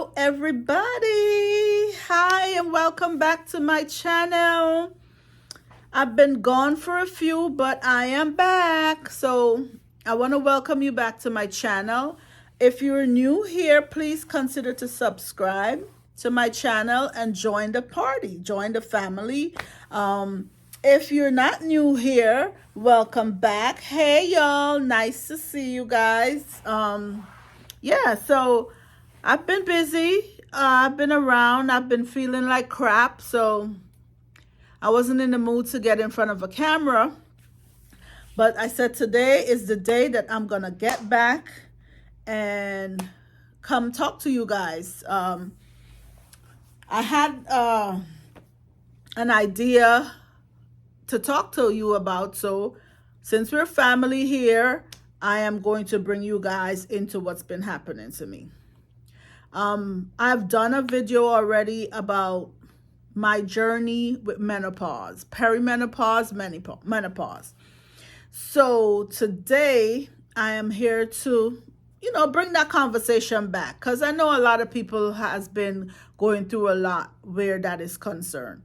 Hello everybody. Hi and welcome back to my channel. I've been gone for a few, but I am back. So I want to welcome you back to my channel. If you're new here, please consider to subscribe to my channel and join the party, join the family. If you're not new here, welcome back. Hey y'all, nice to see you guys. Yeah, so I've been busy. I've been around. I've been feeling like crap. So I wasn't in the mood to get in front of a camera. But I said today is the day that I'm going to get back and come talk to you guys. I had an idea to talk to you about. So since we're family here, I am going to bring you guys into what's been happening to me. I've done a video already about my journey with menopause, perimenopause, menopause. So today I am here to, bring that conversation back because I know a lot of people has been going through a lot where that is concerned.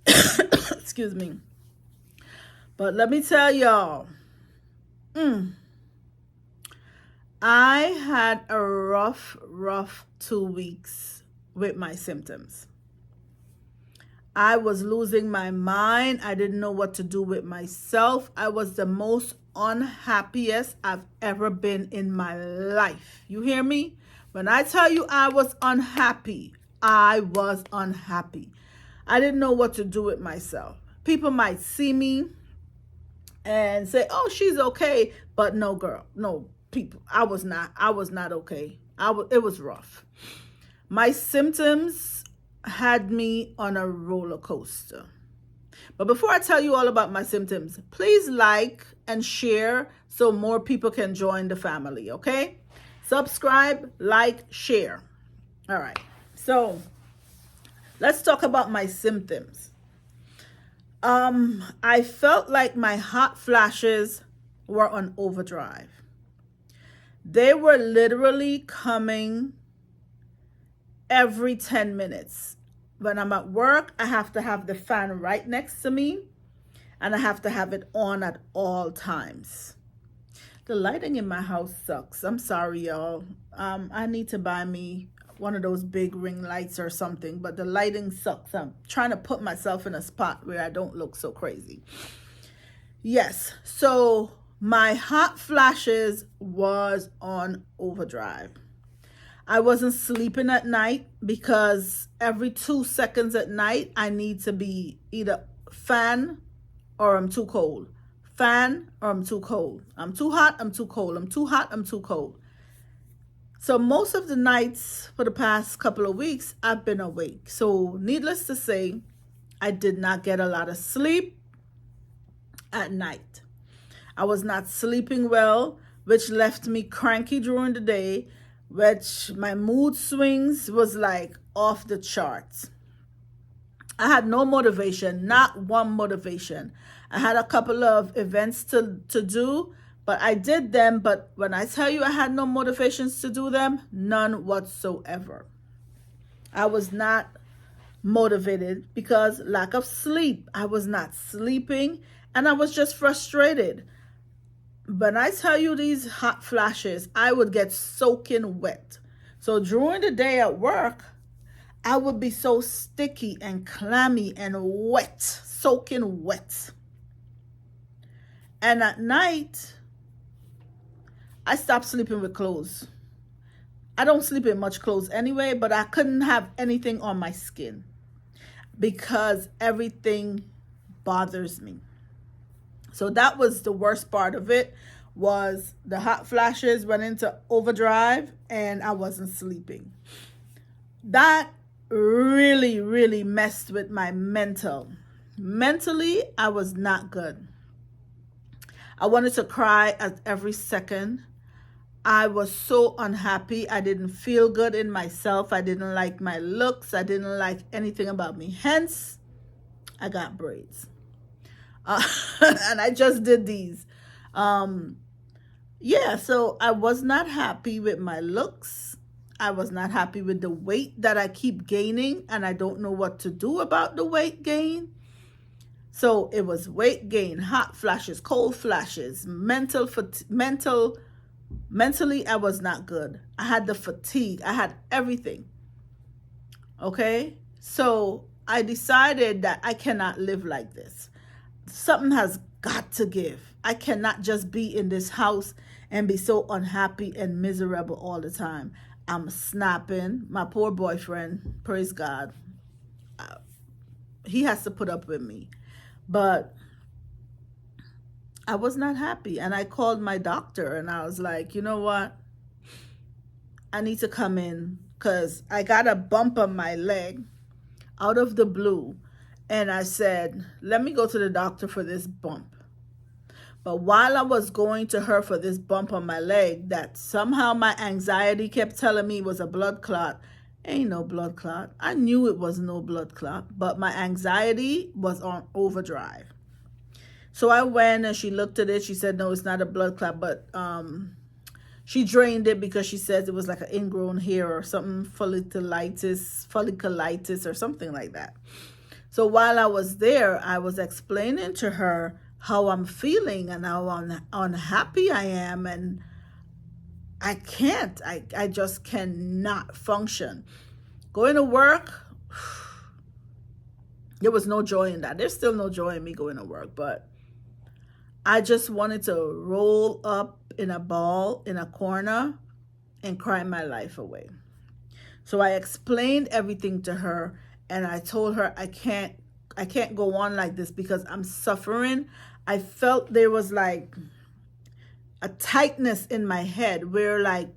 Excuse me. But let me tell y'all, I had a rough 2 weeks with my symptoms. I was losing my mind. I didn't know what to do with myself. I was the most unhappiest I've ever been in my life. You hear me? When I tell you I was unhappy, I was unhappy. I didn't know what to do with myself. People might see me and say, oh, she's okay. But no, girl, no, people, I was not okay. It was rough. My symptoms had me on a roller coaster. But before I tell you all about my symptoms, please like and share so more people can join the family, okay? Subscribe, like, share. All right. So let's talk about my symptoms. I felt like my hot flashes were on overdrive. They were literally coming every 10 minutes. When I'm at work, I have to have the fan right next to me and I have to have it on at all times. The lighting in my house sucks. I'm sorry, y'all. I need to buy me one of those big ring lights or something, but the lighting sucks. I'm trying to put myself in a spot where I don't look so crazy. Yes, so my hot flashes was on overdrive. I wasn't sleeping at night because every 2 seconds at night, I need to be either fan or I'm too cold. Fan or I'm too cold. I'm too hot, I'm too cold. I'm too hot, I'm too cold. So most of the nights for the past couple of weeks, I've been awake. So needless to say, I did not get a lot of sleep at night. I was not sleeping well, which left me cranky during the day, which my mood swings was like off the charts. I had no motivation, not one motivation. I had a couple of events to do, but I did them. But when I tell you I had no motivations to do them, none whatsoever. I was not motivated because lack of sleep. I was not sleeping and I was just frustrated. When I tell you these hot flashes, I would get soaking wet. So during the day at work, I would be so sticky and clammy and wet, soaking wet. And at night, I stopped sleeping with clothes. I don't sleep in much clothes anyway, but I couldn't have anything on my skin because everything bothers me. So that was the worst part of it, was the hot flashes went into overdrive and I wasn't sleeping. That really messed with my mental. Mentally, I was not good. I wanted to cry at every second. I was so unhappy. I didn't feel good in myself. I didn't like my looks. I didn't like anything about me. Hence, I got braids. And I just did these. Yeah, so I was not happy with my looks. I was not happy with the weight that I keep gaining, and I don't know what to do about the weight gain. So it was weight gain, hot flashes, cold flashes, mentally I was not good. I had the fatigue. I had everything. Okay? So I decided that I cannot live like this. Something has got to give. I cannot just be in this house and be so unhappy and miserable all the time. I'm snapping. My poor boyfriend, praise God, he has to put up with me. But I was not happy. And I called my doctor and I was like, you know what? I need to come in because I got a bump on my leg out of the blue. And I said, let me go to the doctor for this bump. But while I was going to her for this bump on my leg, that somehow my anxiety kept telling me it was a blood clot. Ain't no blood clot. I knew it was no blood clot, but my anxiety was on overdrive. So I went and she looked at it. She said, no, it's not a blood clot, but she drained it because she says it was like an ingrown hair or something, folliculitis or something like that. So while I was there, I was explaining to her how I'm feeling and how unhappy I am, and I can't. I just cannot function. Going to work, there was no joy in that. There's still no joy in me going to work, but I just wanted to roll up in a ball in a corner and cry my life away. So I explained everything to her and I told her I can't go on like this because I'm suffering. I felt there was like a tightness in my head where like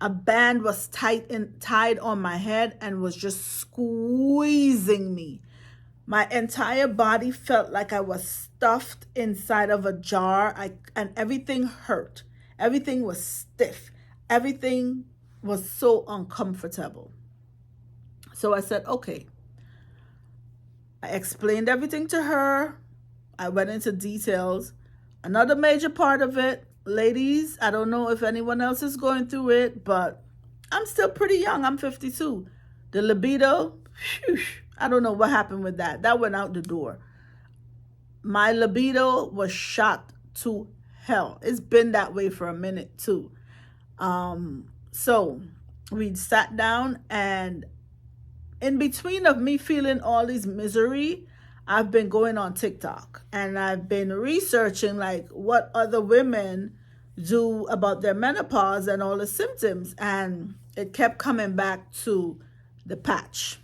a band was tied on my head and was just squeezing me. My entire body felt like I was stuffed inside of a jar, and everything hurt. Everything was stiff. Everything was so uncomfortable. So I said, okay. I explained everything to her. I went into details. Another major part of it, ladies, I don't know if anyone else is going through it, but I'm still pretty young. I'm 52. The libido, whew, I don't know what happened with that. That went out the door. My libido was shot to hell. It's been that way for a minute too. So we sat down, and in between of me feeling all these misery, I've been going on TikTok and I've been researching like what other women do about their menopause and all the symptoms, and it kept coming back to the patch.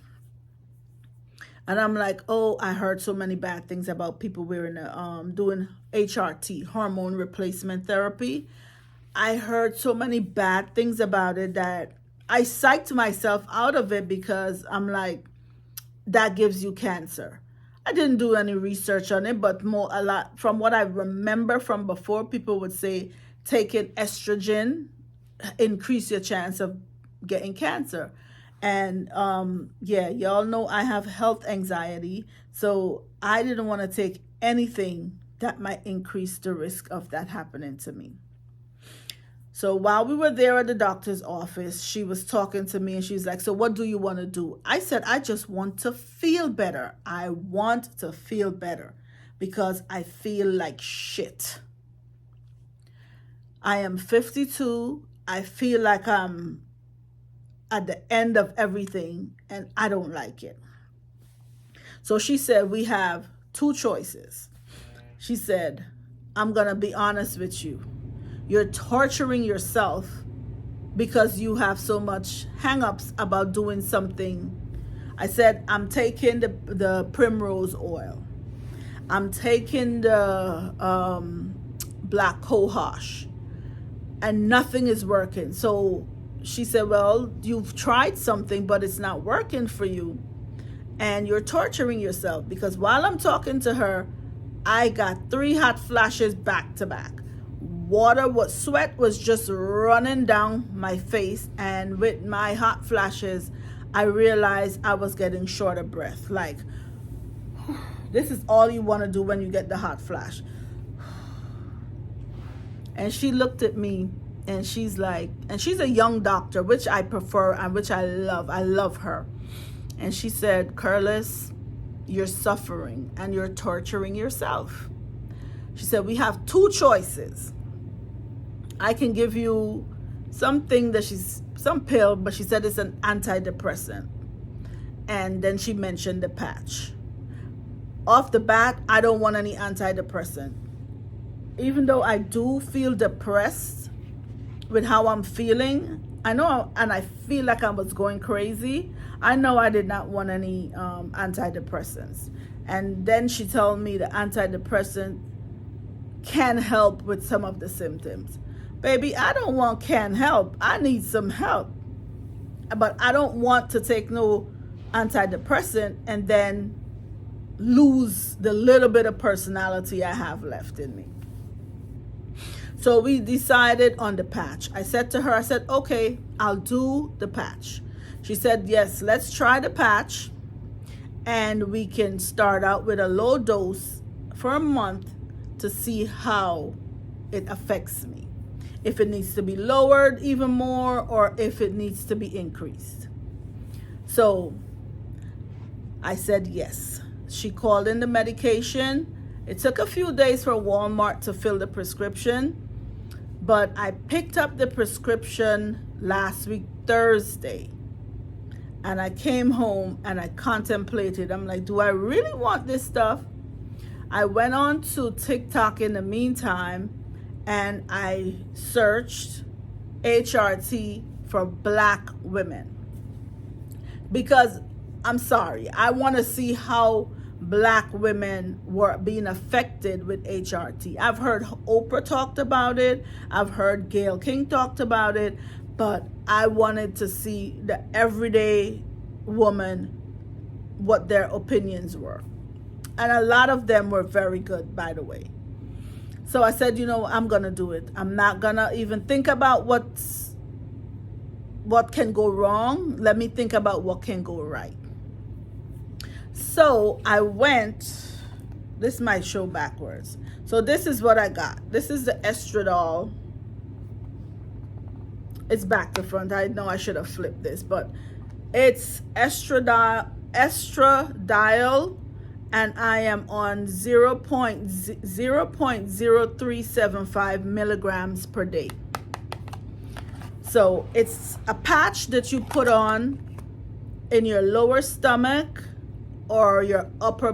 And I'm like, oh, I heard so many bad things about people doing HRT, hormone replacement therapy. I heard so many bad things about it that I psyched myself out of it because I'm like, that gives you cancer. I didn't do any research on it, but a lot from what I remember from before, people would say taking estrogen increase your chance of getting cancer. And yeah, y'all know I have health anxiety, so I didn't want to take anything that might increase the risk of that happening to me. So while we were there at the doctor's office, she was talking to me and she's like, so what do you want to do? I said, I just want to feel better. I want to feel better because I feel like shit. I am 52. I feel like I'm at the end of everything and I don't like it. So she said, we have two choices. She said, I'm going to be honest with you. You're torturing yourself because you have so much hang-ups about doing something. I said, I'm taking the primrose oil. I'm taking the black cohosh and nothing is working. So she said, well, you've tried something, but it's not working for you. And you're torturing yourself because while I'm talking to her, I got 3 hot flashes back to back. Sweat was just running down my face. And with my hot flashes, I realized I was getting short of breath. Like, this is all you want to do when you get the hot flash. And she looked at me And she's like, and she's a young doctor, which I prefer and which I love. I love her. And she said, Curlis, you're suffering and you're torturing yourself. She said, we have two choices. I can give you something that some pill, but she said it's an antidepressant. And then she mentioned the patch. Off the bat, I don't want any antidepressant. Even though I do feel depressed with how I'm feeling, I know, and I feel like I was going crazy, I know I did not want any antidepressants. And then she told me the antidepressant can help with some of the symptoms. Baby, I don't want can help. I need some help. But I don't want to take no antidepressant and then lose the little bit of personality I have left in me. So we decided on the patch. I said to her, I said, okay, I'll do the patch. She said, yes, let's try the patch. And we can start out with a low dose for a month to see how it affects me. If it needs to be lowered even more or if it needs to be increased. So I said yes. She called in the medication. It took a few days for Walmart to fill the prescription, but I picked up the prescription last week, Thursday, and I came home and I contemplated. I'm like, do I really want this stuff? I went on to TikTok in the meantime and I searched HRT for Black women. Because I'm sorry, I want to see how Black women were being affected with HRT. I've heard Oprah talked about it. I've heard Gayle King talked about it. But I wanted to see the everyday woman, what their opinions were. And a lot of them were very good, by the way. So I said, I'm going to do it. I'm not going to even think about what can go wrong. Let me think about what can go right. So I went, this might show backwards. So this is what I got. This is the estradiol. It's back to front. I know I should have flipped this, but it's estradiol, and I am on 0.0375 milligrams per day. So it's a patch that you put on in your lower stomach or your upper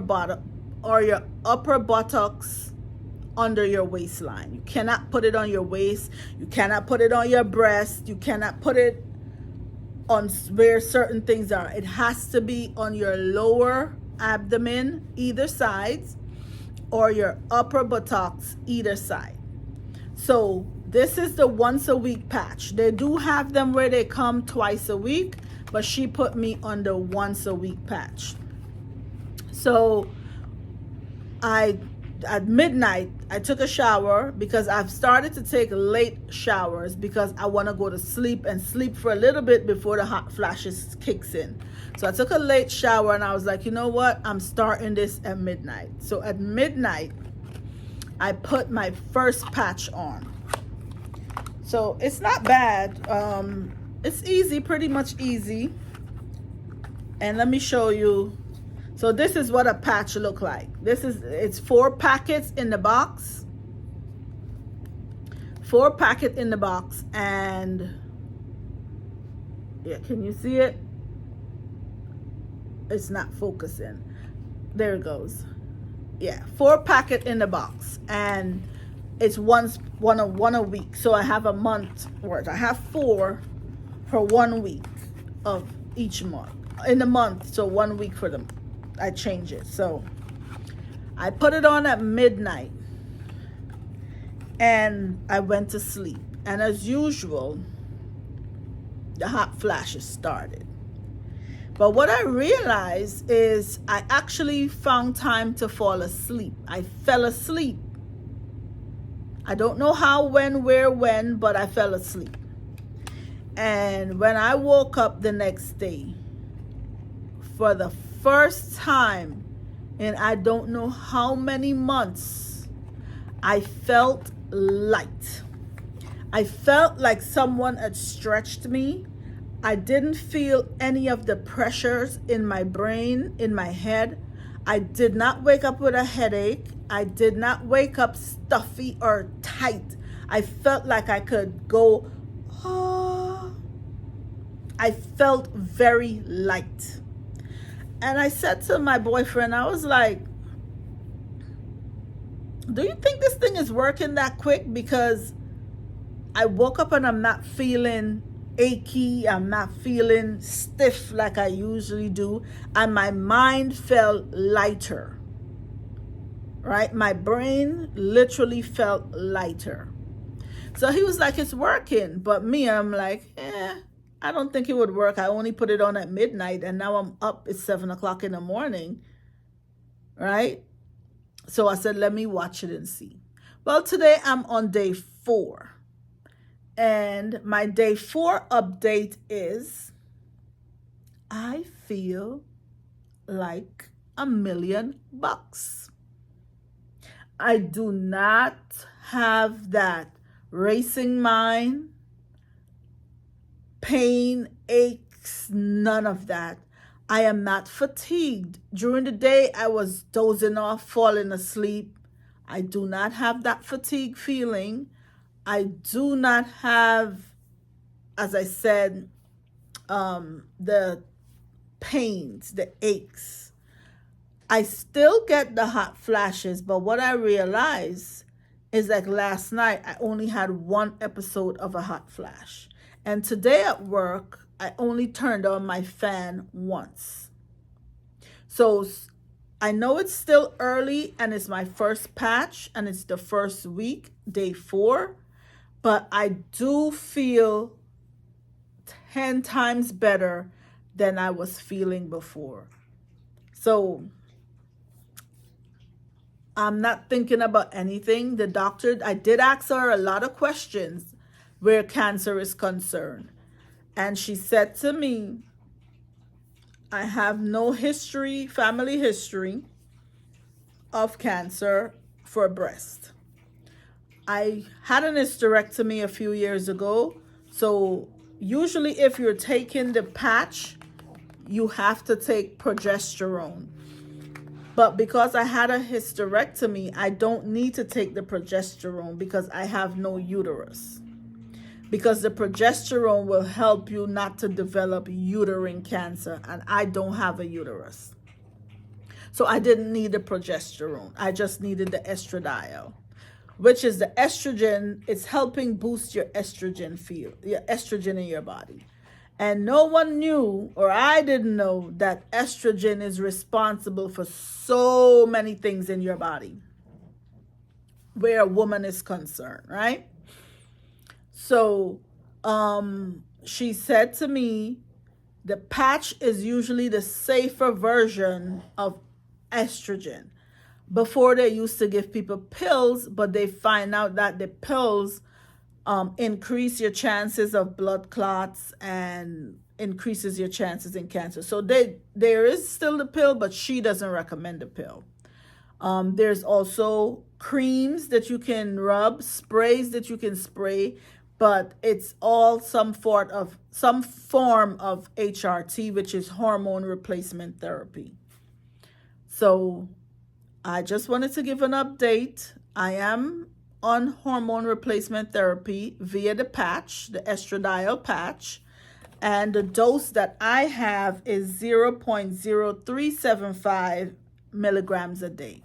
buttocks under your waistline. You cannot put it on your waist. You cannot put it on your breast. You cannot put it on where certain things are. It has to be on your lower abdomen, either sides, or your upper buttocks, either side. So this is the once a week patch. They do have them where they come twice a week, but she put me on the once a week patch. So at midnight, I took a shower because I've started to take late showers because I want to go to sleep and sleep for a little bit before the hot flashes kicks in. So I took a late shower and I was like, you know what? I'm starting this at midnight. So at midnight, I put my first patch on. So it's not bad. It's easy, pretty much easy. And let me show you. So this is what a patch look like. It's 4 packets in the box. 4 packets in the box, and yeah, can you see it? It's not focusing. There it goes. Yeah, 4 packets in the box, and it's one a week. So I have a month worth. I have 4 for 1 week of each month. In the month, so 1 week for them. I change it. So I put it on at midnight and I went to sleep. And as usual, the hot flashes started. But what I realized is I actually found time to fall asleep. I fell asleep. I don't know how, when, where, when, but I fell asleep. And when I woke up the next day, for the first time in I don't know how many months, I felt light. I felt like someone had stretched me. I didn't feel any of the pressures in my brain, in my head. I did not wake up with a headache. I did not wake up stuffy or tight. I felt like I could go, oh. I felt very light. And I said to my boyfriend, I was like, do you think this thing is working that quick? Because I woke up and I'm not feeling achy. I'm not feeling stiff like I usually do. And my mind felt lighter, right? My brain literally felt lighter. So he was like, it's working. But me, I'm like, I don't think it would work. I only put it on at midnight and now I'm up. It's 7 o'clock in the morning, right? So I said, let me watch it and see. Well, today I'm on day 4. And my day 4 update is I feel like $1,000,000. I do not have that racing mind, pain, aches, none of that. I am not fatigued. During the day, I was dozing off, falling asleep. I do not have that fatigue feeling. I do not have, as I said, the pains, the aches. I still get the hot flashes, but what I realize is like last night, I only had 1 episode of a hot flash. And today at work, I only turned on my fan once. So I know it's still early and it's my first patch and it's the first week, day 4. But I do feel 10 times better than I was feeling before. So I'm not thinking about anything. The doctor, I did ask her a lot of questions where cancer is concerned. And she said to me, I have no history, family history of cancer for breast. I had an hysterectomy a few years ago. So usually if you're taking the patch, you have to take progesterone. But because I had a hysterectomy, I don't need to take the progesterone because I have no uterus. Because the progesterone will help you not to develop uterine cancer, and I don't have a uterus. So I didn't need the progesterone. I just needed the estradiol, which is the estrogen. It's helping boost your estrogen your estrogen in your body. And no one knew, or I didn't know, that estrogen is responsible for so many things in your body where a woman is concerned, right? So she said to me, the patch is usually the safer version of estrogen. Before they used to give people pills, but they find out that the pills increase your chances of blood clots and increases your chances in cancer. So there is still the pill, but she doesn't recommend the pill. There's also creams that you can rub, sprays that you can spray, but it's all some form of HRT, which is hormone replacement therapy. So I just wanted to give an update. I am on hormone replacement therapy via the patch, the estradiol patch, and the dose that I have is 0.0375 milligrams a day.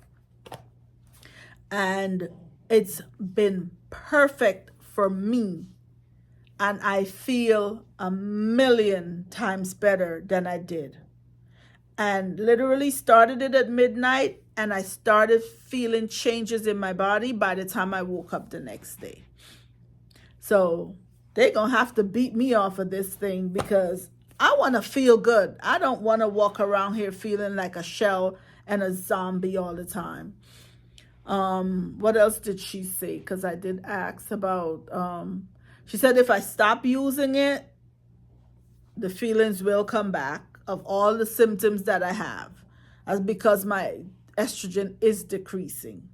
And it's been perfect for me, and I feel 1,000,000 times better than I did. And literally started it at midnight, and I started feeling changes in my body by the time I woke up the next day. So they're going to have to beat me off of this thing because I want to feel good. I don't want to walk around here feeling like a shell and a zombie all the time. What else did she say? Because I did ask about, she said if I stop using it, the feelings will come back of all the symptoms that I have, as because my estrogen is decreasing.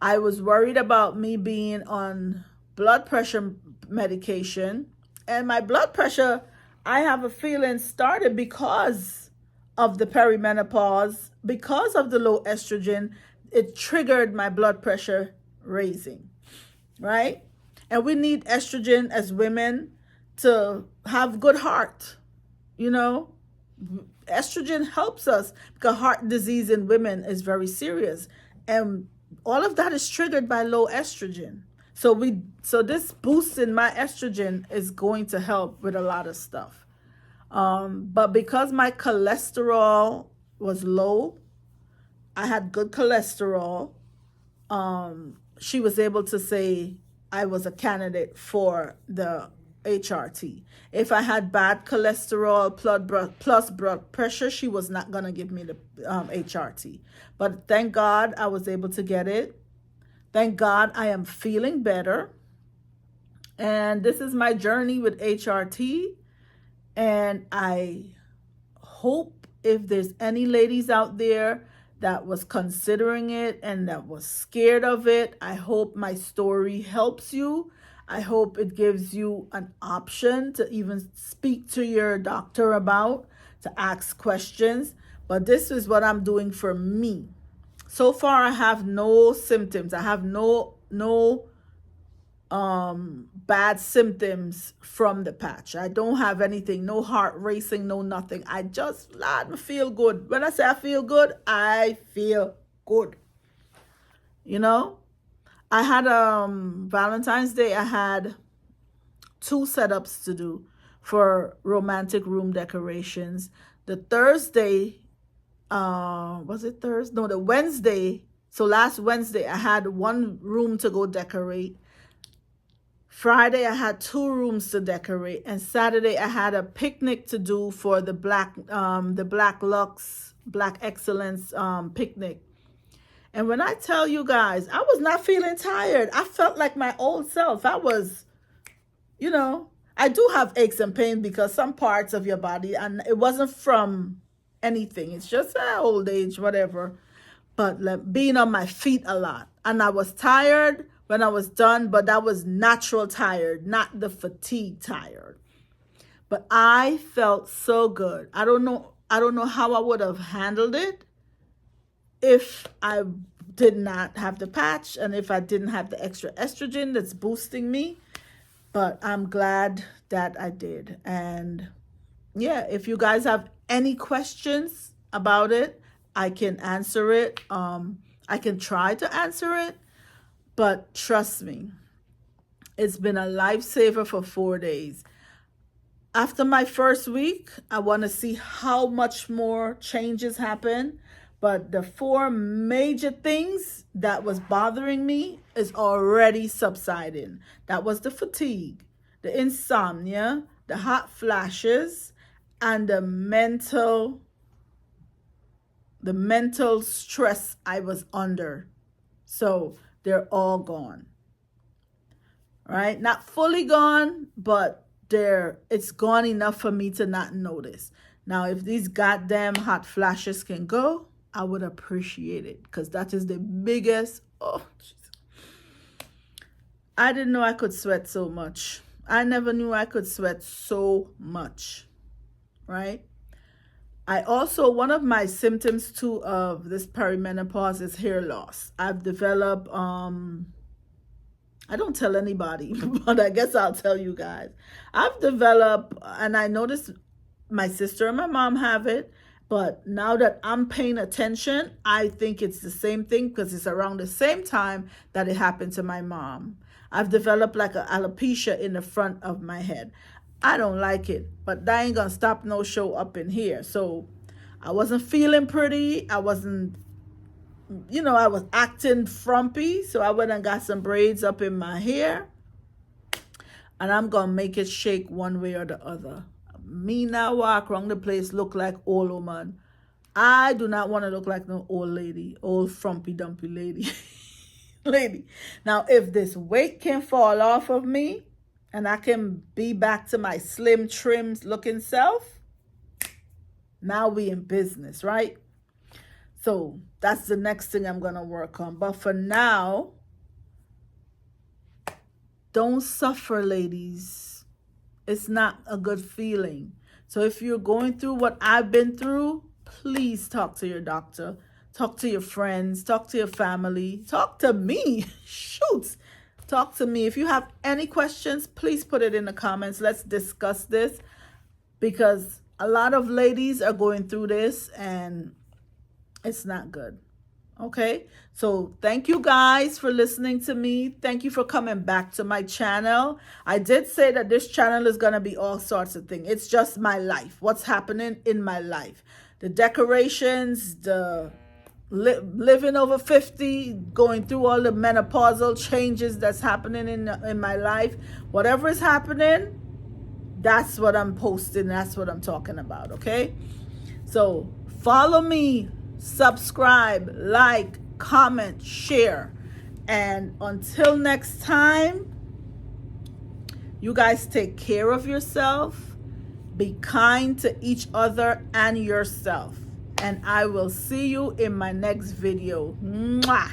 I was worried about me being on blood pressure medication. And my blood pressure, I have a feeling, started because of the perimenopause, because of the low estrogen. It triggered my blood pressure raising, right? And we need estrogen as women to have good heart, you know. Estrogen helps us because heart disease in women is very serious, and all of that is triggered by low estrogen. So this boost in my estrogen is going to help with a lot of stuff. But because my cholesterol was low, I had good cholesterol. She was able to say I was a candidate for the HRT. If I had bad cholesterol plus blood pressure, she was not going to give me the HRT. But thank God I was able to get it. Thank God I am feeling better. And this is my journey with HRT. And I hope if there's any ladies out there that was considering it and that was scared of it, I hope my story helps you. I hope it gives you an option to even speak to your doctor about, to ask questions. But this is what I'm doing for me. So far, I have no symptoms. I have no bad symptoms from the patch. I don't have anything, no heart racing, no nothing. I just feel good. When I say I feel good, I feel good. You know, I had Valentine's Day, I had 2 setups to do for romantic room decorations. The Thursday, was it Thursday? No, the Wednesday. So last Wednesday, I had 1 room to go decorate. Friday, I had 2 rooms to decorate, and Saturday I had a picnic to do for the Black Lux, Black Excellence picnic. And when I tell you guys, I was not feeling tired. I felt like my old self. I was, you know, I do have aches and pains because some parts of your body, and it wasn't from anything. It's just old age, whatever. But like, being on my feet a lot, and I was tired when I was done, but that was natural tired, not the fatigue tired. But I felt so good. I don't know how I would have handled it if I did not have the patch and if I didn't have the extra estrogen that's boosting me. But I'm glad that I did. And yeah, if you guys have any questions about it, I can answer it. I can try to answer it. But trust me, it's been a lifesaver for 4 days. After my first week, I want to see how much more changes happen. But the 4 major things that was bothering me is already subsiding. That was the fatigue, the insomnia, the hot flashes, and the mental stress I was under. So they're all gone, right? Not fully gone, but it's gone enough for me to not notice. Now, if these goddamn hot flashes can go, I would appreciate it, because that is the biggest, I didn't know I could sweat so much. I never knew I could sweat so much, right? One of my symptoms too of this perimenopause is hair loss. I've developed, I don't tell anybody, but I guess I'll tell you guys. I've developed, and I noticed my sister and my mom have it, but now that I'm paying attention, I think it's the same thing because it's around the same time that it happened to my mom. I've developed like an alopecia in the front of my head. I don't like it, but that ain't gonna stop no show up in here. So I wasn't feeling pretty. I wasn't, I was acting frumpy. So I went and got some braids up in my hair, and I'm gonna make it shake one way or the other. Me now walk around the place look like old woman. I do not want to look like no old lady, old frumpy dumpy lady. Now, if this weight can fall off of me, and I can be back to my slim, trim looking self, now we in business, right? So that's the next thing I'm going to work on. But for now, Don't suffer, ladies. It's not a good feeling. So if you're going through what I've been through, please talk to your doctor. Talk to your friends. Talk to your family. Talk to me. Shoot. Talk to me. If you have any questions, please put it in the comments. Let's discuss this, because a lot of ladies are going through this and it's not good. Okay, so thank you guys for listening to me. Thank you for coming back to my channel. I did say that this channel is going to be all sorts of things. It's just my life, what's happening in my life, the decorations, the living over 50, going through all the menopausal changes that's happening in my life. Whatever is happening, that's what I'm posting. That's what I'm talking about. Okay, so follow me, subscribe, like, comment, share. And until next time, you guys take care of yourself. Be kind to each other and yourself. And I will see you in my next video. Mwah!